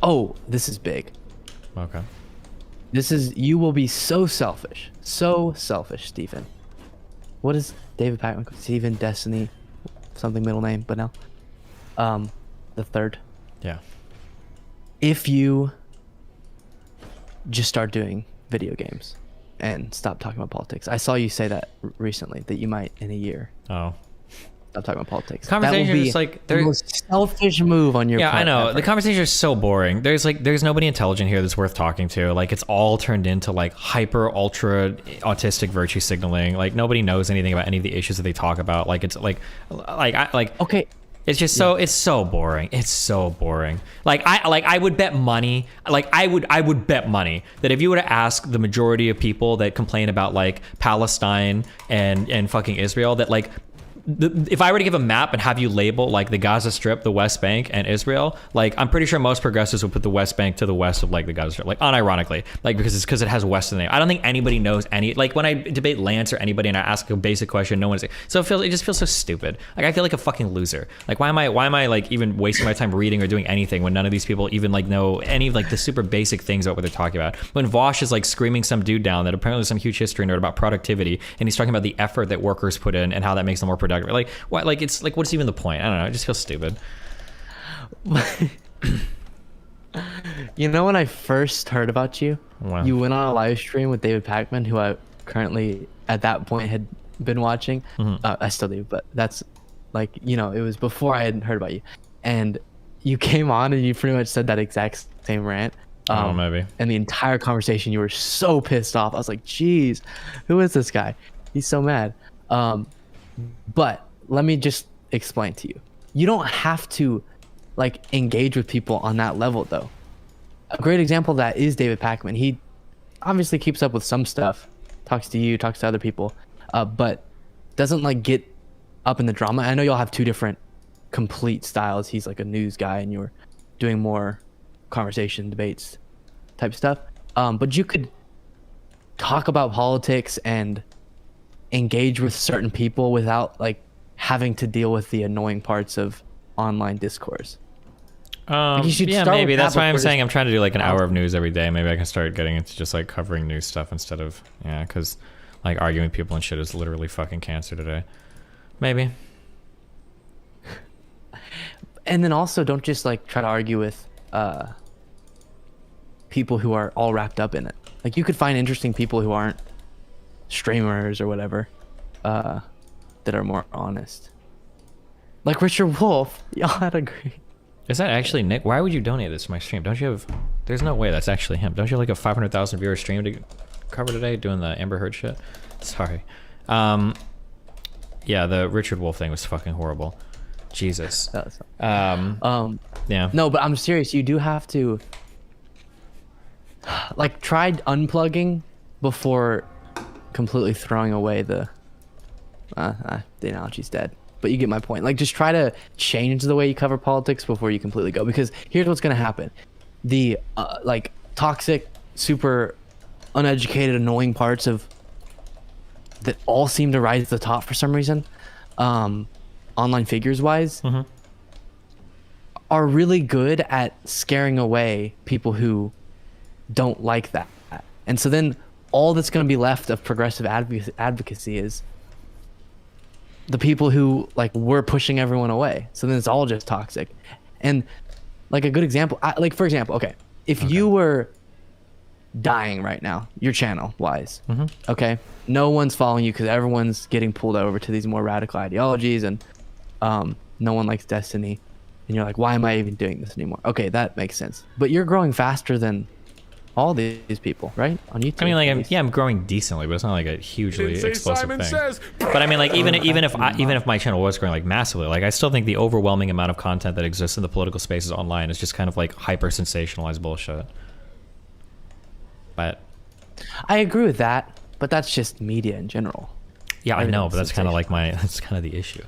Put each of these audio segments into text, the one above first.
Oh, this is big. Okay. You will be so selfish, Stephen. What is David Pakman? Stephen Destiny, something middle name, but no. The third. Yeah. If you just start doing video games and stop talking about politics. I saw you say that recently, that you might in a year Oh. stop talking about politics. Conversation that will be is like the most selfish move on your yeah, part I know. ever. The conversation is so boring. There's nobody intelligent here that's worth talking to. Like it's all turned into like hyper ultra autistic virtue signaling. Like nobody knows anything about any of the issues that they talk about. Like it's like Okay. it's just so it's so boring. It's so boring. I would bet money. I would bet money that if you were to ask the majority of people that complain about like Palestine and fucking Israel, that like if I were to give a map and have you label like the Gaza Strip, the West Bank, and Israel, like I'm pretty sure most progressives would put the West Bank to the west of like the Gaza Strip, like unironically, like because it has West in the name. I don't think anybody knows any, like when I debate Lance or anybody and I ask a basic question, no one's so it just feels so stupid. Like I feel like a fucking loser. Like why am I like even wasting my time reading or doing anything when none of these people even like know any of like the super basic things about what they're talking about. When Vosh is like screaming some dude down that apparently is some huge history nerd about productivity, and he's talking about the effort that workers put in and how that makes them more productive. Like what? Like it's like what's even the point? I don't know. It just feels stupid. You know, when I first heard about you, Wow. you went on a live stream with David Pakman, who I currently at that point had been watching. I still do, but that's like, you know, it was before I had heard about you, and you came on and you pretty much said that exact same rant. Oh, maybe. And the entire conversation, you were so pissed off. I was like, geez, who is this guy? He's so mad. But let me just explain to you. You don't have to like engage with people on that level though. A great example of that is David Pakman. He obviously keeps up with some stuff, talks to you, talks to other people, but doesn't like get up in the drama. I know y'all have two different complete styles. He's like a news guy and you're doing more conversation, debates type stuff. But you could talk about politics and engage with certain people without like having to deal with the annoying parts of online discourse. You should Yeah, start maybe with that's that why I'm before saying I'm trying to do like an hour of news every day. Maybe I can start getting into just like covering news stuff instead of because like arguing with people and shit is literally fucking cancer today. Maybe. And then also don't just like try to argue with people who are all wrapped up in it. Like you could find interesting people who aren't streamers or whatever that are more honest. Like Richard Wolf, y'all had agree. Is that actually Nick? Why would you donate this to my stream? Don't you have... There's no way that's actually him. Don't you have like a 500,000 viewer stream to cover today doing the Amber Heard shit? Sorry. Yeah, the Richard Wolf thing was fucking horrible. Jesus. Yeah. No, but I'm serious. You do have to like try unplugging before completely throwing away the analogy's dead. But you get my point. Like just try to change the way you cover politics before you completely go, because here's what's going to happen. The like toxic, super uneducated, annoying parts of that all seem to rise to the top for some reason, online figures wise, are really good at scaring away people who don't like that. And so then all that's going to be left of progressive advocacy is the people who like were pushing everyone away. So then it's all just toxic. And like a good example, like for example, okay, if you were dying right now, your channel wise, okay, no one's following you because everyone's getting pulled over to these more radical ideologies, and no one likes Destiny, and you're like, why am I even doing this anymore? Okay, that makes sense. But you're growing faster than all these people, right? On YouTube. I mean, like, I'm growing decently, but it's not like a hugely explosive thing. But I mean, like, even if my channel was growing like massively, like, I still think the overwhelming amount of content that exists in the political spaces online is just kind of like hyper sensationalized bullshit. But I agree with that, but that's just media in general. yeah, I know, but that's kind of sensational. like that's kind of the issue.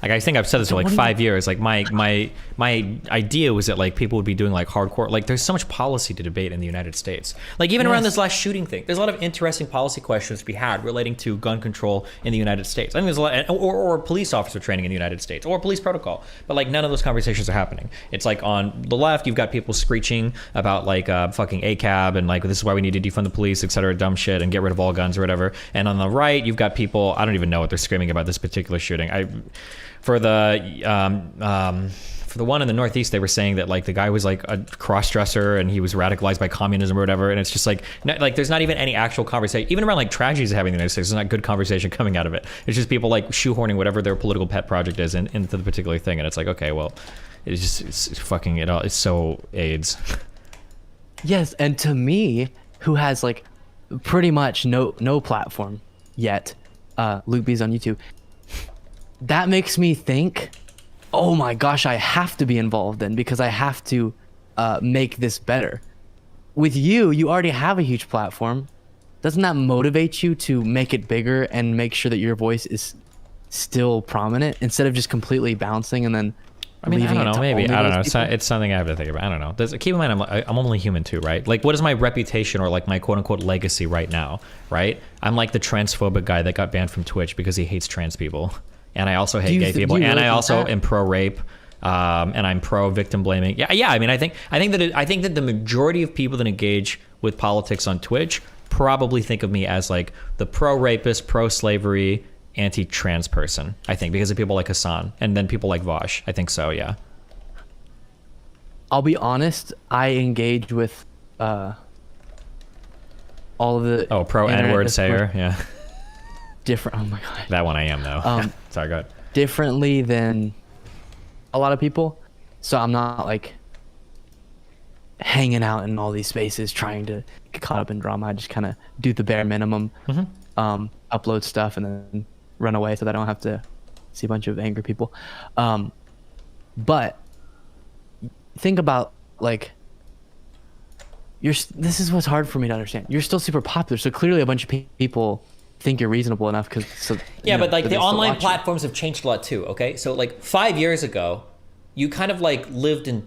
Like I think I've said this for like what do you- 5 years. Like my idea was that like people would be doing like hardcore. Like there's so much policy to debate in the United States. Like even around Yes. this last shooting thing, there's a lot of interesting policy questions to be had relating to gun control in the United States. I think there's a lot, or police officer training in the United States, or police protocol. But like none of those conversations are happening. It's like on the left, you've got people screeching about like fucking ACAB and like this is why we need to defund the police, etc. Dumb shit and get rid of all guns or whatever. And on the right, you've got people. I don't even know what they're screaming about this particular shooting. For the one in the Northeast, they were saying that like the guy was like a cross-dresser and he was radicalized by communism or whatever. And it's just like there's not even any actual conversation, even around like tragedies happening in the United States. There's not good conversation coming out of it. It's just people like shoehorning whatever their political pet project is into the particular thing. And it's like, okay, well, it's fucking it all. It's so AIDS. Yes, and to me, who has like pretty much no platform yet, Luke B's on YouTube. That makes me think, oh my gosh, I have to be involved in because I have to make this better. With you already have a huge platform. Doesn't that motivate you to make it bigger and make sure that your voice is still prominent instead of just completely bouncing and then I mean, I leaving don't it know. to Maybe only I don't those know. people? It's something I have to think about. I don't know. Keep in mind, I'm only human too, right? Like, what is my reputation or like my quote unquote legacy right now, right? I'm like the transphobic guy that got banned from Twitch because he hates trans people, and I also hate you gay th- people, do you and really I think also that? am pro rape, and I'm pro victim blaming. Yeah. I mean, I think that the majority of people that engage with politics on Twitch probably think of me as like the pro rapist, pro slavery, anti-trans person. I think because of people like Hassan and then people like Vosh. I think so. Yeah. I'll be honest, I engage with all of the Pro internet N-word discourse sayer. Yeah. different. Oh my god. That one I am though. Sorry, go ahead. Differently than a lot of people. So I'm not like hanging out in all these spaces trying to get caught up in drama. I just kind of do the bare minimum, upload stuff and then run away so that I don't have to see a bunch of angry people. But think about like this is what's hard for me to understand. You're still super popular, so clearly a bunch of people think you're reasonable enough because But like the online platforms have changed a lot too. Okay, so like 5 years ago, you kind of like lived in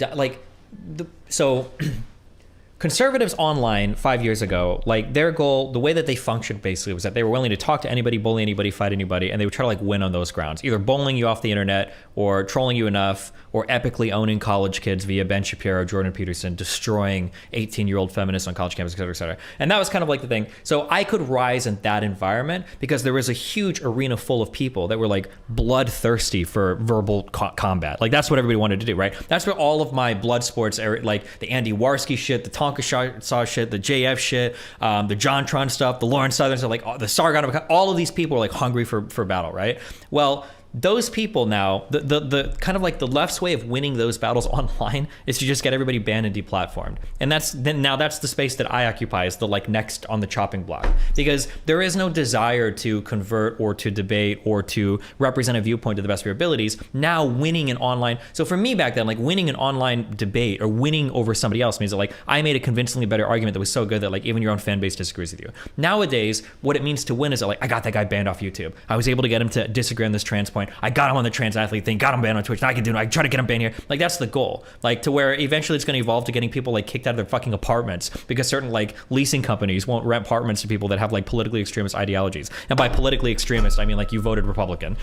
conservatives online 5 years ago, like their goal, the way that they functioned basically was that they were willing to talk to anybody, bully anybody, fight anybody, and they would try to like win on those grounds, either bowling you off the internet or trolling you enough or epically owning college kids via Ben Shapiro, Jordan Peterson, destroying 18-year-old feminists on college campus, et cetera, et cetera. And that was kind of like the thing. So I could rise in that environment because there was a huge arena full of people that were like bloodthirsty for verbal combat. Like that's what everybody wanted to do, right? That's where all of my blood sports, like the Andy Warski shit, the Tonka Shaw shit, the JF shit, the JonTron stuff, the Lawrence Southern stuff, like the Sargon, all of these people are like hungry for battle, right? Well, those people now, the kind of like the left's way of winning those battles online is to just get everybody banned and deplatformed. And that's the space that I occupy is the like next on the chopping block, because there is no desire to convert or to debate or to represent a viewpoint to the best of your abilities. Now winning an online, so for me back then, like winning an online debate or winning over somebody else means that like I made a convincingly better argument that was so good that like even your own fan base disagrees with you. Nowadays, what it means to win is that like I got that guy banned off YouTube. I was able to get him to disagree on this trans point. I got him on the trans athlete thing, got him banned on Twitch. Now I can do it. I try to get him banned here. Like that's the goal. Like to where eventually it's going to evolve to getting people like kicked out of their fucking apartments because certain like leasing companies won't rent apartments to people that have like politically extremist ideologies. And by politically extremist, I mean like you voted Republican.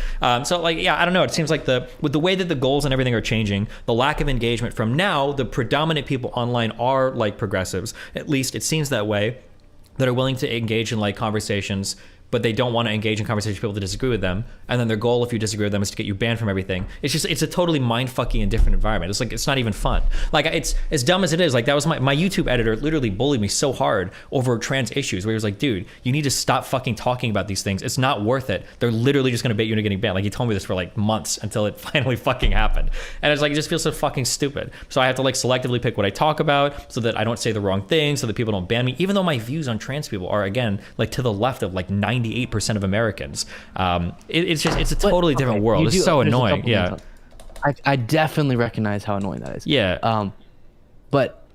So like, yeah, I don't know. It seems like with the way that the goals and everything are changing, the lack of engagement from now, the predominant people online are like progressives. At least it seems that way, that are willing to engage in like conversations, but they don't want to engage in conversations with people that disagree with them. And then their goal, if you disagree with them, is to get you banned from everything. It's a totally mind-fucking and different environment. It's like, it's not even fun. Like, it's as dumb as it is. Like, that was my YouTube editor literally bullied me so hard over trans issues, where he was like, dude, you need to stop fucking talking about these things. It's not worth it. They're literally just going to bait you into getting banned. Like, he told me this for like months until it finally fucking happened. And it's like, it just feels so fucking stupid. So I have to like selectively pick what I talk about so that I don't say the wrong thing, so that people don't ban me, even though my views on trans people are, again, like to the left of like 98% of Americans. It's a totally different world. It's so annoying. Yeah. I definitely recognize how annoying that is. Yeah. But,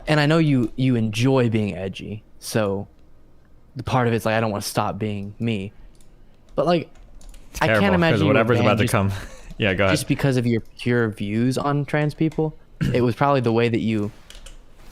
and I know you enjoy being edgy, so the part of it's like I don't want to stop being me. But like, I Terrible, can't 'cause imagine you were whatever's about banned to just, come. Yeah, go ahead. just because of your pure views on trans people. It was probably the way that you.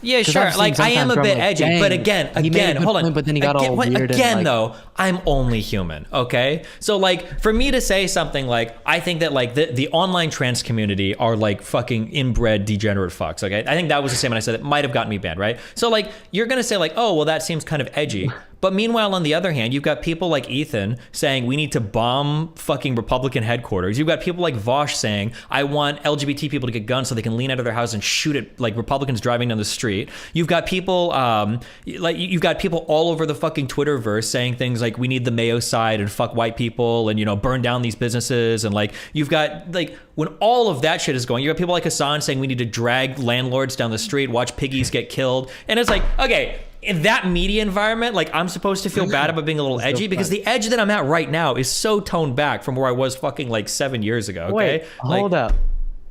Yeah, 'Cause sure. I've seen Like I am sometimes a where I'm bit like, edgy, but dang, he made a again, good hold on. point, but then he got all weird and, Again, like- though, I'm only human. Okay, so like for me to say something like I think that like the online trans community are like fucking inbred degenerate fucks. Okay, I think that was the statement I said that might have gotten me banned, right? So like you're gonna say like, oh well, that seems kind of edgy. But meanwhile, on the other hand, you've got people like Ethan saying we need to bomb fucking Republican headquarters. You've got people like Vosh saying I want LGBT people to get guns so they can lean out of their house and shoot at like Republicans driving down the street. You've got people like you've got people all over the fucking Twitterverse saying things like we need the Mayo side and fuck white people and burn down these businesses, and like you've got like when all of that shit is going, you got people like Hassan saying we need to drag landlords down the street, watch piggies get killed, and it's like okay. In that media environment, like I'm supposed to feel bad about being a little edgy because the edge that I'm at right now is so toned back from where I was fucking like 7 years ago. Okay, Wait, hold up.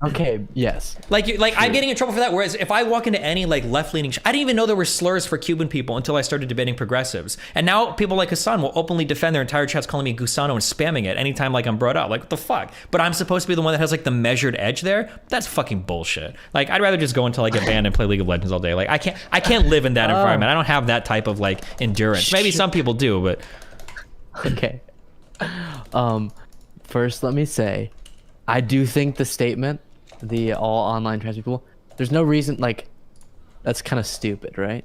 Okay, yes. Like I'm getting in trouble for that. Whereas if I walk into any like left-leaning, I didn't even know there were slurs for Cuban people until I started debating progressives. And now people like Hassan will openly defend their entire chats, calling me Gusano and spamming it anytime like I'm brought up. Like what the fuck? But I'm supposed to be the one that has like the measured edge there. That's fucking bullshit. Like I'd rather just go until I get banned and play League of Legends all day. Like I can't live in that environment. I don't have that type of like endurance. Maybe some people do, but Okay. First, let me say, I do think the statement, the all online trans people, there's no reason, like, that's kind of stupid, right?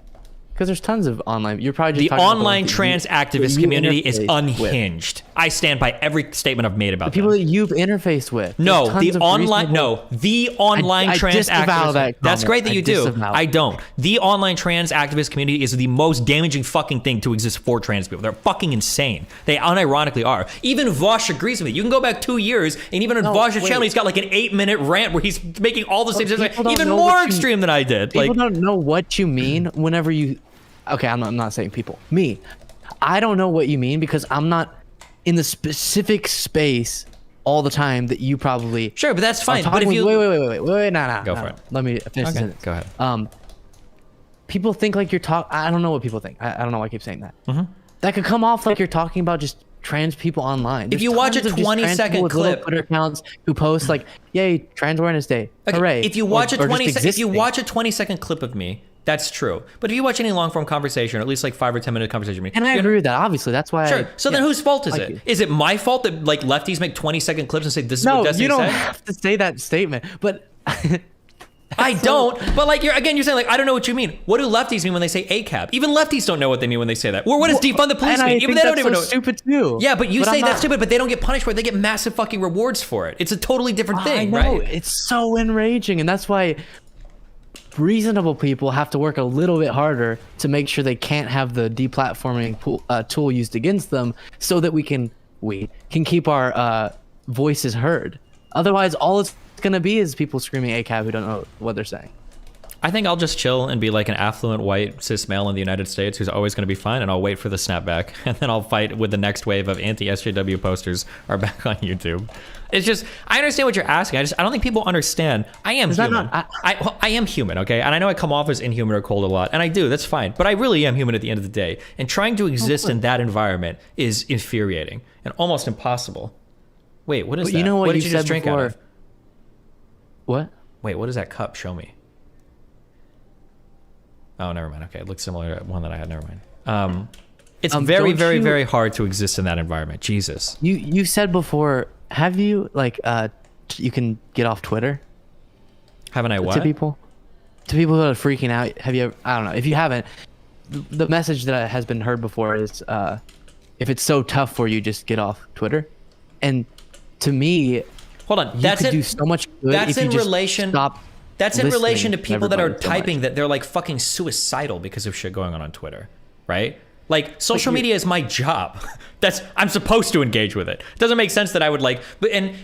Because there's tons of online. You're probably just the talking about the online ones that trans activist you community is interface with. unhinged. I stand by every statement I've made about The people them. that you've interfaced with. No, There's tons the of online. reasonable- No, the online I trans disavow activist. that That's comment. great that I you do. disavow. I don't. The online trans activist community is the most damaging fucking thing to exist for trans people. They're fucking insane. They unironically are. Even Vosh agrees with me. You can go back 2 years, and even on No, Vosh's wait. channel, he's got like an 8-minute rant where he's making all the same people things, don't even know more what you- extreme than I did. People Like, don't know what you mean whenever you. Okay, I'm not saying people. Me, I don't know what you mean because I'm not in the specific space all the time that you probably. sure, but that's fine. I'm But if talking you wait, nah. Go for it. Let me finish the okay, sentence. go ahead. People think like you're talking. I don't know what people think. I don't know why I keep saying that. Mm-hmm. That could come off like you're talking about just trans people online. There's you watch a tons of just trans 20-second people with little clip- Twitter accounts who post like, "Yay, Trans Awareness Day! Okay, Hooray!" If you watch or a 20 just if you existing. watch a 20-second clip of me, that's true. But if you watch any long form conversation, or at least like 5 or 10 minute conversation with me, And I you're- agree with that. Obviously, that's why. Sure. So then whose fault is like it? you. Is it my fault that like lefties make 20-second clips and say this is No, what Destiny you don't said? have to say that statement. But I don't. But like you're saying like I don't know what you mean. What do lefties mean when they say ACAB? Even lefties don't know what they mean when they say that. Or what does defund the police and I mean? Even think they don't that's even so know. stupid too. Yeah, but you I'm say that's not- stupid, but they don't get punished for it. They get massive fucking rewards for it. It's a totally different thing, I know. right? It's so enraging, and that's why reasonable people have to work a little bit harder to make sure they can't have the deplatforming tool used against them, so that we can keep our voices heard. Otherwise, all it's gonna be is people screaming ACAB who don't know what they're saying. I think I'll just chill and be like an affluent white cis male in the United States who's always going to be fine, and I'll wait for the snapback, and then I'll fight with the next wave of anti-SJW posters are back on YouTube. It's just I understand what you're asking. I don't think people understand. I am that human. not- I am human, okay? And I know I come off as inhuman or cold a lot, and I do. That's fine. But I really am human at the end of the day. And trying to exist in that environment is infuriating and almost impossible. Wait, what is But that? you know what did you you just said drink out before? of? What? Wait, what is that cup? Show me. Oh, never mind. Okay, it looks similar to one that I had. Never mind. It's very, don't very, you- very hard to exist in that environment. Jesus. You said before, have you like you can get off Twitter Haven't I to what? people who are freaking out? Have you ever, I don't know, if you haven't, the message that has been heard before is if it's so tough for you, just get off Twitter. And to me, Hold on. you That's could it. do so much good That's if you in just relation. stop That's in relation to listening people that are everybody so much. typing that they're like fucking suicidal because of shit going on Twitter, right? Like social you're- media is my job. I'm supposed to engage with it. It doesn't make sense that I would like, and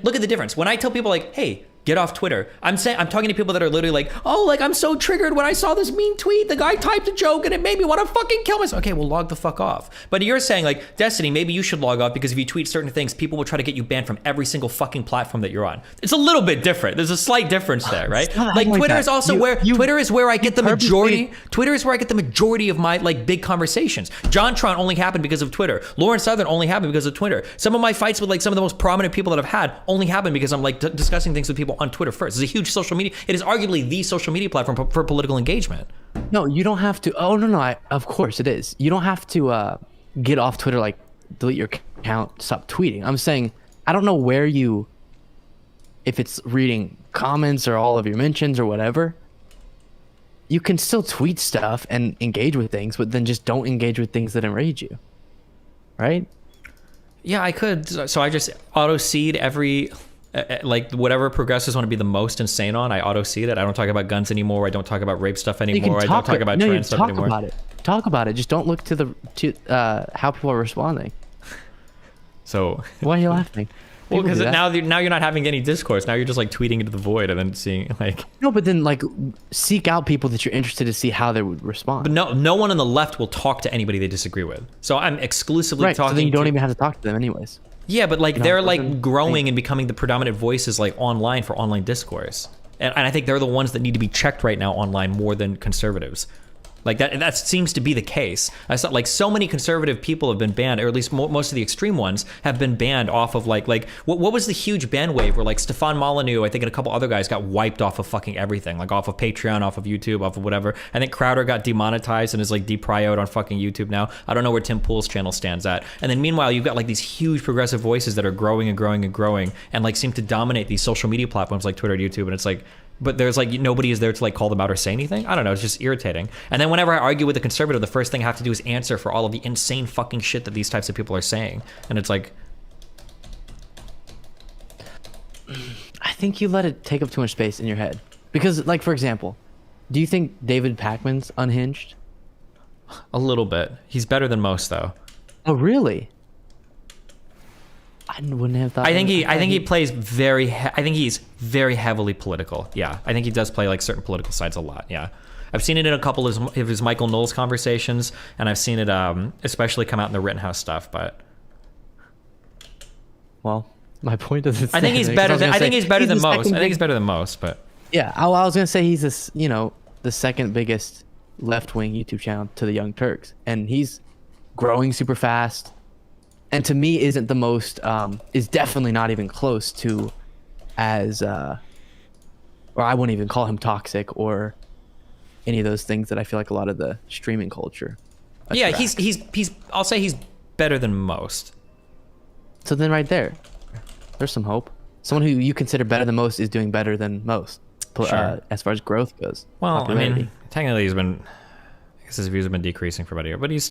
look at the difference. When I tell people like, hey, Get off Twitter. I'm talking to people that are literally like, oh, like I'm so triggered when I saw this mean tweet. The guy typed a joke and it made me want to fucking kill myself. Okay, well, log the fuck off. But you're saying like, Destiny, maybe you should log off because if you tweet certain things, people will try to get you banned from every single fucking platform that you're on. It's a little bit different. There's a slight difference there, right? Like Twitter is also Twitter is where I get the majority. Twitter is where I get the majority of my like big conversations. JonTron only happened because of Twitter. Lawrence Southern only happened because of Twitter. Some of my fights with like some of the most prominent people that I've had only happened because I'm like discussing things with people on Twitter first. It's a huge social media. It is arguably the social media platform for political engagement. No, you don't have to. Oh no, of course it is. You don't have to get off Twitter, like delete your account, stop tweeting. I'm saying I don't know where you, if it's reading comments or all of your mentions or whatever. You can still tweet stuff and engage with things, but then just don't engage with things that enrage you, right? Yeah, I could. So I just auto seed every. Like whatever progressives want to be the most insane on, I auto seed it. I don't talk about guns anymore. I don't talk about rape stuff anymore. I don't talk about trans stuff anymore. Talk about it. Just don't look to how people are responding. So why are you laughing? Well, because now you're not having any discourse. Now you're just like tweeting into the void and then seeing like. No, but then like seek out people that you're interested to see how they would respond. But no one on the left will talk to anybody they disagree with. So I'm exclusively talking. So then you don't even have to talk to them anyways. Yeah, but like they're like growing and becoming the predominant voices like online for online discourse. And I think they're the ones that need to be checked right now online more than conservatives. Like that seems to be the case. I saw like so many conservative people have been banned, or at least most of the extreme ones have been banned off of like what was the huge ban wave where like Stefan Molyneux, I think, and a couple other guys got wiped off of fucking everything, like off of Patreon, off of YouTube, off of whatever. I think Crowder got demonetized and is like deprioed on fucking YouTube now. I don't know where Tim Pool's channel stands at. And then meanwhile, you've got like these huge progressive voices that are growing and growing and growing and like seem to dominate these social media platforms like Twitter and YouTube. And it's like, but there's like nobody is there to like call them out or say anything. I don't know. It's just irritating. And then whenever I argue with a conservative, the first thing I have to do is answer for all of the insane fucking shit that these types of people are saying. And it's like, I think you let it take up too much space in your head. Because like, for example, do you think David Pakman's unhinged? A little bit. He's better than most though. Oh, really? I wouldn't have thought. I think he plays I think he's very heavily political. Yeah, I think he does play like certain political sides a lot. Yeah, I've seen it in a couple of his Michael Knowles conversations, and I've seen it especially come out in the Rittenhouse stuff. But well, my point is, I think he's better than most. I think he's better than most. But yeah, I was gonna say he's this, the second biggest left-wing YouTube channel to the Young Turks, and he's growing super fast. And to me, isn't the most, is definitely not even close to as, or I wouldn't even call him toxic or any of those things that I feel like a lot of the streaming culture. Yeah, he's I'll say he's better than most. So then right there's some hope. Someone who you consider better than most is doing better than most, as far as growth goes. Well, I mean, technically I guess his views have been decreasing for about a year, but he's